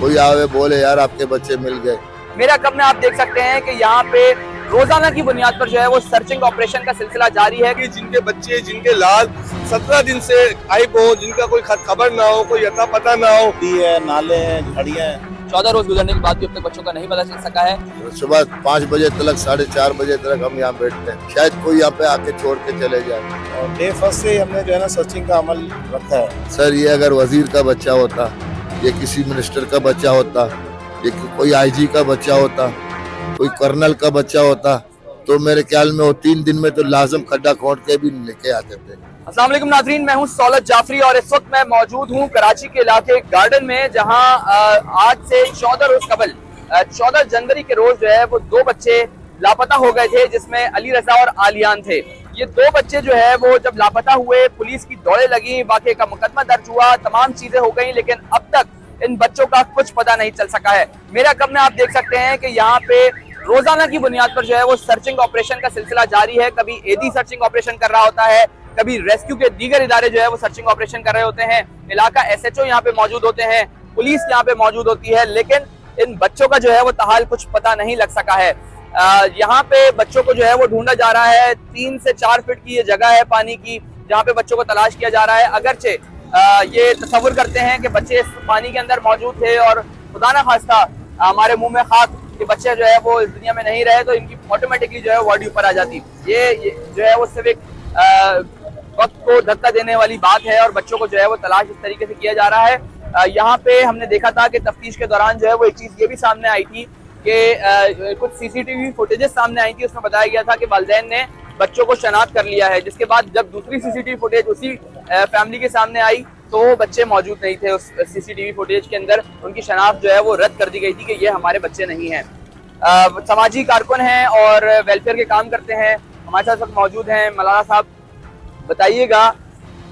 कोई आवे बोले यार आपके बच्चे मिल गए। मेरा कब में आप देख सकते हैं कि यहाँ पे रोजाना की बुनियाद पर जो है वो सर्चिंग ऑपरेशन का सिलसिला जारी है कि जिनके बच्चे जिनके लाल 17 दिन से गायब हो, जिनका कोई खबर ना हो, कोई अता पता ना हो। है, नाले हैं, झाड़ियाँ हैं। 14 रोज गुजरने के बाद भी अब तक बच्चों का नहीं पता चल सका है। सुबह 5 बजे तक 4:30 बजे तक हम यहाँ बैठते हैं, शायद कोई यहाँ पे आके छोड़ के चले जाए। और डे फर्स्ट से हमने जो है ना सर्चिंग का अमल रखा है। सर ये अगर वजीर का बच्चा होता, ये किसी मिनिस्टर का बच्चा होता, ये कोई आईजी का बच्चा होता, कोई कर्नल का बच्चा होता, तो मेरे ख्याल में वो 3 दिन में तो लाजम खड्डा खोद के भी लेके आते थे। अस्सलाम वालेकुम नाज़रीन, मैं हूं सौलत जाफरी और इस वक्त मैं मौजूद हूं कराची के इलाके गार्डन में, जहां आज से 14 रोज कबल 14 जनवरी के रोज जो है वो 2 बच्चे लापता हो गए थे, जिसमें अली रजा और आलियान थे। ये 2 बच्चे जो है वो जब लापता हुए, पुलिस की दौड़े लगी, वाकई का मुकदमा दर्ज हुआ, तमाम चीजें हो गई, लेकिन अब तक इन बच्चों का कुछ पता नहीं चल सका है। मेरा कब में आप देख सकते हैं कि यहाँ पे रोजाना की बुनियाद पर जो है वो सर्चिंग ऑपरेशन का सिलसिला जारी है। कभी एडी सर्चिंग ऑपरेशन कर रहा होता है, कभी रेस्क्यू के दीगर इदारे जो है वो सर्चिंग ऑपरेशन कर रहे होते हैं, इलाका एसएचओ यहाँ पे मौजूद होते हैं, पुलिस यहाँ पे मौजूद होती है, लेकिन इन बच्चों का जो है वो ताहाल कुछ पता नहीं लग सका है। यहाँ पे बच्चों को जो है वो ढूंढा जा रहा है। 3 से 4 फीट की ये जगह है पानी की, जहाँ पे बच्चों को तलाश किया जा रहा है। अगरचे ये तस्वुर करते हैं कि बच्चे इस पानी के अंदर मौजूद थे और खुदा ना खास्ता हमारे मुंह में खाक कि बच्चे जो है वो इस दुनिया में नहीं रहे तो इनकी ऑटोमेटिकली जो है बॉडी ऊपर आ जाती। ये जो है वो सिर्फ एक वक्त को धक्का देने वाली बात है और बच्चों को जो है वो तलाश इस तरीके से किया जा रहा है। यहाँ पे हमने देखा था कि तफ्तीश के दौरान जो है वो एक चीज ये भी सामने आई थी कि कुछ सीसीटीवी फुटेजेस सामने आई थी, उसमें बताया गया था कि वालिदैन ने बच्चों को शनाख्त कर लिया है। जिसके बाद जब दूसरी सीसीटीवी फुटेज उसी फैमिली के सामने आई तो वो बच्चे मौजूद नहीं थे उस सीसीटीवी फुटेज के अंदर, उनकी शनाख्त जो है वो रद्द कर दी गई थी कि ये हमारे बच्चे नहीं हैं। समाजी कारकुन हैं और वेलफेयर के काम करते हैं, हमारे साथ वक्त मौजूद हैं। मौलाना साहब, बताइएगा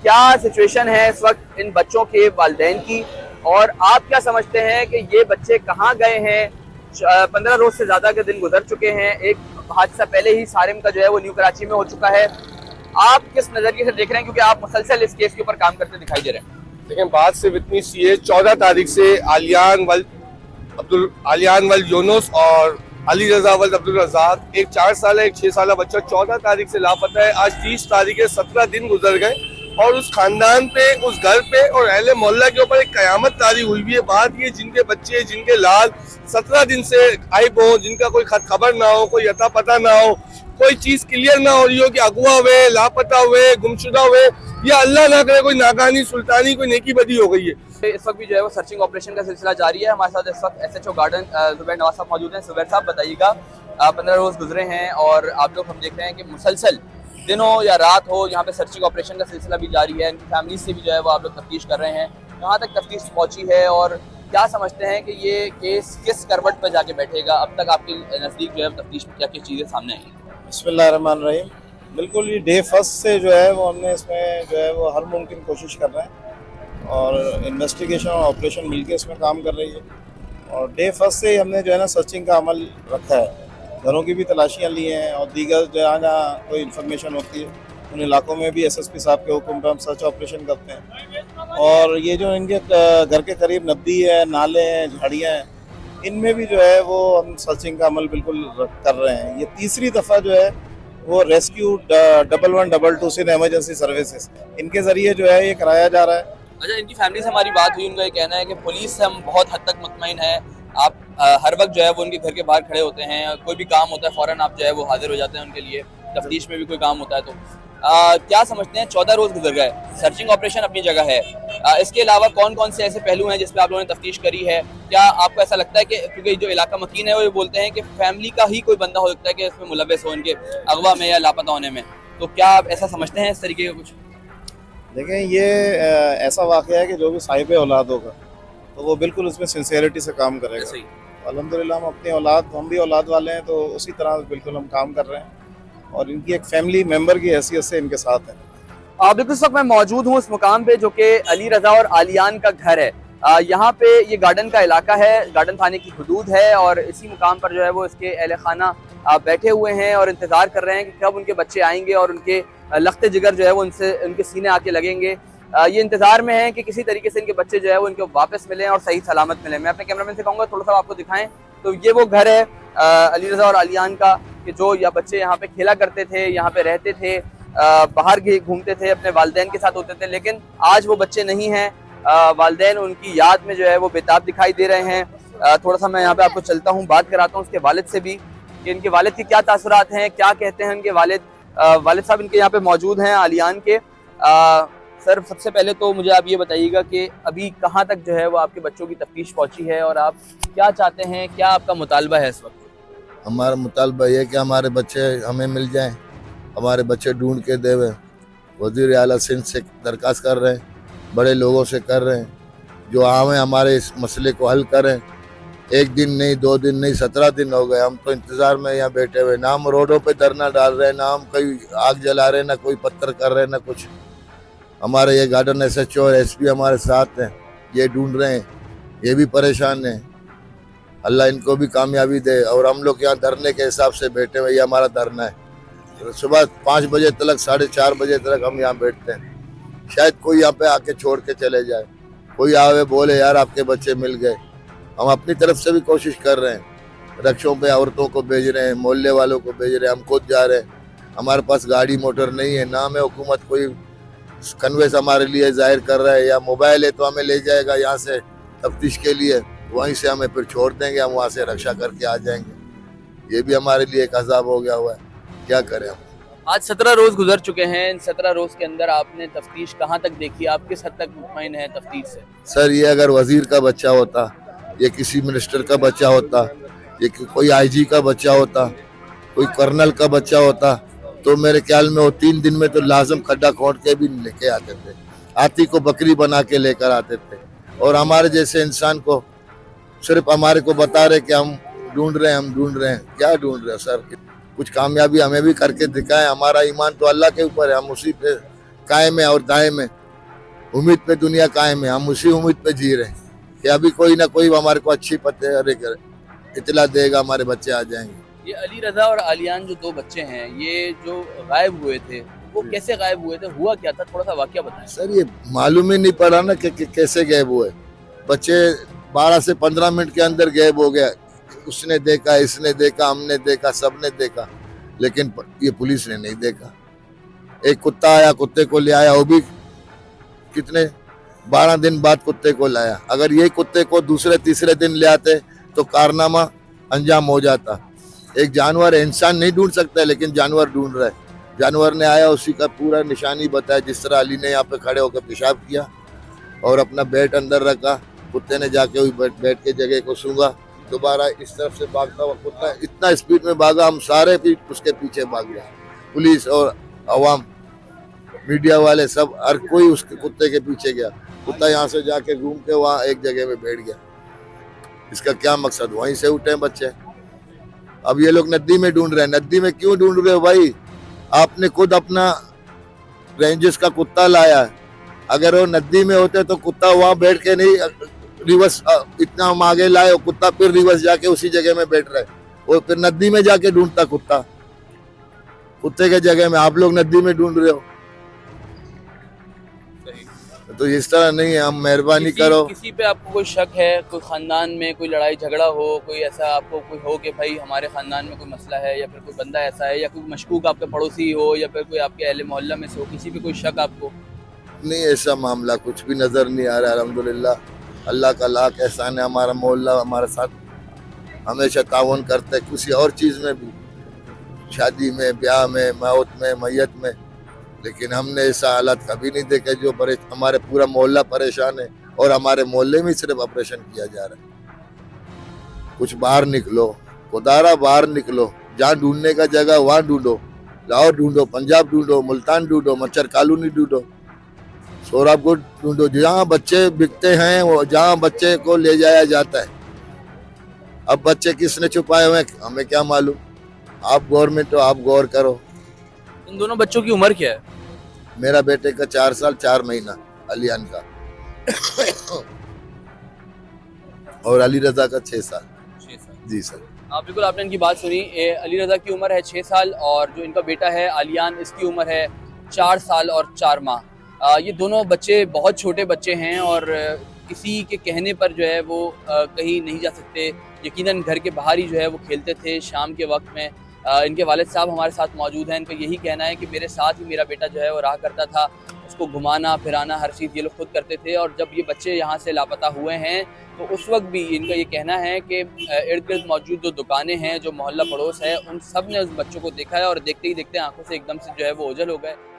क्या सिचुएशन है इस वक्त इन बच्चों के वालिदैन की, और आप क्या समझते हैं कि ये बच्चे कहाँ गए हैं? 15 रोज से ज्यादा के दिन गुजर चुके हैं, एक हादसा पहले ही सारिम का जो है वो न्यू कराची में हो चुका है। आप किस नजरिए से देख रहे हैं, क्योंकि आप मुसलसल इस केस के ऊपर काम करते दिखाई दे रहे हैं? लेकिन बात सिर्फ इतनी सी है, 14 तारीख से आलियान वल यूनुस और अली रजा वल अब्दुल रज़ाक, एक 4 साल एक 6 साल बच्चा 14 तारीख से लापता है। आज 30 तारीख है, 17 दिन गुजर गए और उस खानदान पे, उस घर पे और अहले मोहल्ला के ऊपर एक कयामत तारी हुई हुई है। बात ये, जिनके बच्चे जिनके लाल 17 दिन से गायब हो, जिनका कोई खबर ना हो, कोई अता पता ना हो, कोई चीज क्लियर ना हो रही हो कि अगवा हुए, लापता हुए, गुमशुदा हुए, या अल्लाह ना करे कोई नाकानी सुल्तानी कोई नेकी बदी हो गई है। इस वक्त भी जो है वो सर्चिंग ऑपरेशन का सिलसिला जारी है। हमारे साथ इस वक्त एसएचओ गार्डन जुबैर नवाज साहब मौजूद हैं। जुबैर साहब, बताइएगा 15 रोज गुजरे हैं और आप लोग, हम देख रहे हैं कि मुसलसल दिन हो या रात हो, यहाँ पे सर्चिंग ऑपरेशन का सिलसिला भी जारी है। इनकी फैमिली से भी जो है वो आप लोग तफ्तीश कर रहे हैं, कहाँ तक तफ्तीश पहुँची है और क्या समझते हैं कि ये केस किस करवट पर जाके बैठेगा? अब तक आपके नज़दीक जो है तफ्तीश में क्या क्या चीज़ें सामने आई? बिस्मिल्लाहिर्रहमानिर्रहीम। बिल्कुल, ये डे फर्स्ट से जो है वो हमने इसमें जो है वो हर मुमकिन कोशिश कर रहे हैं और इन्वेस्टिगेशन और ऑपरेशन मिलके इसमें काम कर रही है। और डे फर्स्ट से ही हमने जो है ना सर्चिंग का अमल रखा है, घरों की भी तलाशियाँ ली हैं और दीगर जहाँ जहाँ कोई इन्फॉर्मेशन होती है उन इलाकों में भी एसएसपी साहब के हुक्म पर हम सर्च ऑपरेशन करते हैं। और ये जो इनके घर के करीब नदी है, नाले हैं, झाड़ियाँ हैं, इनमें भी जो है वो हम सर्चिंग का अमल बिल्कुल कर रहे हैं। ये तीसरी दफ़ा जो है वो रेस्क्यू 1122 से इमरजेंसी सर्विसेज, इनके ज़रिए जो है ये कराया जा रहा है। अच्छा, इनकी फैमिली से हमारी बात हुई, उनका ये कहना है कि पुलिस से हम बहुत हद तक मुतमईन है। आप हर वक्त जो है वो उनके घर के बाहर खड़े होते हैं, कोई भी काम होता है फ़ौरन आप जो है वो हाजिर हो जाते हैं उनके लिए, तफ्तीश में भी कोई काम होता है तो क्या समझते हैं? 14 रोज गुजर गए, सर्चिंग ऑपरेशन अपनी जगह है, इसके अलावा कौन कौन से ऐसे पहलू हैं जिस पे आप लोगों ने तफ्तीश करी है? क्या आपको ऐसा लगता है कि क्योंकि जो इलाका मकीन है वो ये बोलते हैं कि फैमिली का ही कोई बंदा हो सकता है कि इसमें मुलव्वस हो इनके अगवा में या लापता होने में, तो क्या आप ऐसा समझते हैं इस तरीके का कुछ? देखें, ये ऐसा वाक़या है कि जो भी साहिब औलाद होगा तो वो बिल्कुल उसमें सिंसियरिटी से काम करेगा। अल्हम्दुलिल्लाह हम अपनी औलाद, हम भी औलाद वाले हैं, तो उसी तरह बिल्कुल हम काम कर रहे हैं और इनकी एक फैमिली मेंबर की हैसियत से इनके साथ है। बिल्कुल, इस वक्त मैं मौजूद हूँ उस मुकाम पे जो कि अली रजा और आलियान का घर है। यहाँ पे ये गार्डन का इलाका है, गार्डन थाने की हुदूद है और इसी मुकाम पर जो है वो इसके अहले खाना बैठे हुए हैं और इंतज़ार कर रहे हैं कि कब उनके बच्चे आएंगे और उनके लख्ते जिगर जो है वो उनके सीने आके लगेंगे। ये इंतजार में है कि किसी तरीके से इनके बच्चे जो है वो इनको वापस मिले और सही सलामत मिले। मैं अपने कैमरामैन से कहूँगा थोड़ा सा आपको दिखाएं। तो ये वो घर है अली रज़ा और आलियान का, कि जो या बच्चे यहाँ पे खेला करते थे, यहाँ पे रहते थे, बाहर घूमते थे, अपने वालिदैन के साथ होते थे। लेकिन आज वो बच्चे नहीं हैं, वालिदैन उनकी याद में जो है वो बेताब दिखाई दे रहे हैं। थोड़ा सा मैं यहाँ पे आपको चलता हूँ, बात कराता हूँ उसके वालिद से भी कि इनके वालिद की क्या तासुरात हैं, क्या कहते हैं उनके वालिद। वालिद साहब इनके यहाँ पे मौजूद हैं आलियान के। सर सबसे पहले तो मुझे आप ये बताइएगा कि अभी कहाँ तक जो है वो आपके बच्चों की तफ्तीश पहुँची है और आप क्या चाहते हैं, क्या आपका मुतालबा है इस वक्त? हमारा मुतालबा ये है कि हमारे बच्चे हमें मिल जाएं, हमारे बच्चे ढूंढ के देवे। वज़ीर आला सिंध से दरख्वास्त कर रहे हैं, बड़े लोगों से कर रहे हैं, जो आवें हमारे इस मसले को हल करें। एक दिन नहीं, 2 दिन नहीं, 17 दिन हो गए हम तो इंतज़ार में यहाँ बैठे हुए। ना हम रोडों पे धरना डाल रहे हैं, ना हम कोई आग जला रहे हैं, ना कोई पत्थर कर रहे हैं, ना कुछ। हमारे ये गार्डन SHO और SP हमारे साथ हैं, ये ढूंढ रहे हैं, ये भी परेशान हैं। अल्लाह इनको भी कामयाबी दे। और हम लोग यहाँ धरने के हिसाब से बैठे हुए, ये हमारा धरना है। सुबह 5 बजे तक, 4:30 बजे तक हम यहाँ बैठते हैं। शायद कोई यहाँ पे आके छोड़ के चले जाए, कोई आवे बोले यार आपके बच्चे मिल गए। हम अपनी तरफ से भी कोशिश कर रहे हैं, रक्षों पे औरतों को भेज रहे हैं, मोहल्ले वालों को भेज रहे हैं, हम खुद जा रहे हैं। हमारे पास गाड़ी मोटर नहीं है, ना हमें हुकूमत कोई कन्वेंस हमारे लिए जाहिर कर रहा है, या मोबाइल है तो हमें ले जाएगा यहाँ से तफ्तीश के लिए, वहीं से हमें फिर छोड़ देंगे, हम वहाँ से रक्षा करके आ जाएंगे। ये भी हमारे लिए एक अजाब हो गया हुआ है, क्या करें हम। आज 17 रोज गुजर चुके हैं। इन 17 रोज के अंदर आपने तफ्तीश कहाँ तक देखी, आप किस हद तक मुतमईन है तफ्तीश से? सर ये अगर वजीर का बच्चा होता, ये किसी मिनिस्टर का बच्चा होता, ये कोई IG का बच्चा होता, कोई कर्नल का बच्चा होता, तो मेरे ख्याल में वो 3 दिन में तो लाजम खड्डा खोद के भी लेके आते थे, हाथी को बकरी बना के लेकर आते थे। और हमारे जैसे इंसान को सिर्फ हमारे को बता रहे कि हम ढूंढ रहे हैं, हम ढूंढ रहे हैं। क्या ढूंढ रहे हैं सर? कुछ कामयाबी हमें भी करके दिखाएं। हमारा ईमान तो अल्लाह के ऊपर है, हम उसी पे कायम है और दायम है, उम्मीद पे दुनिया कायम है। हम उसी उम्मीद पे जी रहे हैं कि अभी कोई ना कोई हमारे को अच्छी इतला देगा, हमारे बच्चे आ जाएंगे। ये अली रज़ा और आलियान जो 2 बच्चे हैं, ये जो गायब हुए थे, वो कैसे गायब हुए थे, हुआ क्या था, थोड़ा सा वाकया बताएं। सर ये मालूम ही नहीं पड़ा ना कि कैसे गायब हुए। बच्चे 12 से 15 मिनट के अंदर गायब हो गया। उसने देखा, इसने देखा, हमने देखा, सबने देखा, लेकिन ये पुलिस ने नहीं देखा। एक कुत्ता आया, कुत्ते को ले आया, वो भी कितने 12 दिन बाद कुत्ते को लाया। अगर यही कुत्ते को दूसरे तीसरे दिन ले आते तो कारनामा अंजाम हो जाता। एक जानवर है, इंसान नहीं ढूंढ सकता है, लेकिन जानवर ढूंढ रहा है। जानवर ने आया, उसी का पूरा निशानी बताया, जिस तरह अली ने यहाँ पे खड़े होकर पेशाब किया और अपना बैट अंदर रखा, कुत्ते ने जाके उस बैट के जगह को सूंघा, दोबारा इस तरफ से भागता हुआ कुत्ता इतना स्पीड में भागा, हम सारे भी उसके पीछे भाग गए। पुलिस और अवाम, मीडिया वाले, सब हर कोई उसके कुत्ते के पीछे गया। कुत्ता यहाँ से जाके घूम के वहाँ एक जगह में बैठ गया। इसका क्या मकसद? वहीं से उठे बच्चे। अब ये लोग नदी में ढूंढ रहे हैं। नदी में क्यों ढूंढ रहे हो भाई? आपने खुद अपना रेंजर्स का कुत्ता लाया है। अगर वो नदी में होते तो कुत्ता वहाँ बैठ के नहीं, रिवर्स इतना हम आगे लाए, कुत्ता फिर रिवर्स जाके उसी जगह में बैठ रहे, वो फिर नदी में जाके ढूंढता कुत्ता। कुत्ते के जगह में आप लोग नदी में ढूंढ रहे हो, तो इस तरह नहीं है। हम मेहरबानी करो। किसी पे आपको कोई शक है, कोई खानदान में कोई लड़ाई झगड़ा हो, कोई ऐसा आपको कोई हो कि भाई हमारे खानदान में कोई मसला है, या फिर कोई बंदा ऐसा है, या कोई मशकूक आपके पड़ोसी हो, या फिर कोई आपके अहले मोहल्ला में से हो, किसी पे कोई शक आपको? नहीं, ऐसा मामला कुछ भी नजर नहीं आ रहा है। अल्हम्दुलिल्लाह, अल्लाह का लाख एहसान है। हमारा मोहल्ला हमारे साथ हमेशा ताउन करता है, किसी और चीज़ में भी, शादी में, ब्याह में, मौत में, मैयत में। लेकिन हमने ऐसा हालत कभी नहीं देखा जो हमारे पूरा मोहल्ला परेशान है, और हमारे मोहल्ले में सिर्फ ऑपरेशन किया जा रहा है। कुछ बाहर निकलो, खुदारा बाहर निकलो, जहाँ ढूंढने का जगह वहाँ ढूंढो। लाहौर ढूंढो, पंजाब ढूंढो, मुल्तान ढूंढो, मच्छर कॉलोनी ढूंढो, सोराबगुट ढूंढो, जहाँ बच्चे बिकते हैं, वो जहाँ बच्चे को ले जाया जाता है। अब बच्चे किसने छुपाए हुए हमें क्या मालूम। आप गवर्नमेंट हो, आप गौर करो। इन दोनों बच्चों की उम्र क्या है? मेरा बेटे का 4 साल 4 महीना, अलियान का, और अली रजा का 6 साल। 6 साल। जी सर। आप बिल्कुल, आपने इनकी बात सुनी। अली रजा की उम्र है 6 साल, और जो इनका बेटा है आलियान, इसकी उम्र है 4 साल और 4 माह। ये दोनों बच्चे बहुत छोटे बच्चे हैं और किसी के कहने पर जो है वो कहीं नहीं जा सकते। यकीनन घर के बाहर ही जो है वो खेलते थे शाम के वक्त में। इनके वालिद साहब हमारे साथ मौजूद हैं। इनका यही कहना है कि मेरे साथ ही मेरा बेटा जो है वो रहा करता था, उसको घुमाना फिराना हर चीज़ ये लोग खुद करते थे। और जब ये बच्चे यहाँ से लापता हुए हैं तो उस वक्त भी इनका ये कहना है कि इर्द गिर्द मौजूद जो दुकानें हैं, जो मोहल्ला पड़ोस है, उन सब ने उस बच्चों को देखा है और देखते ही देखते आंखों से एकदम से जो है वो ओझल हो गए।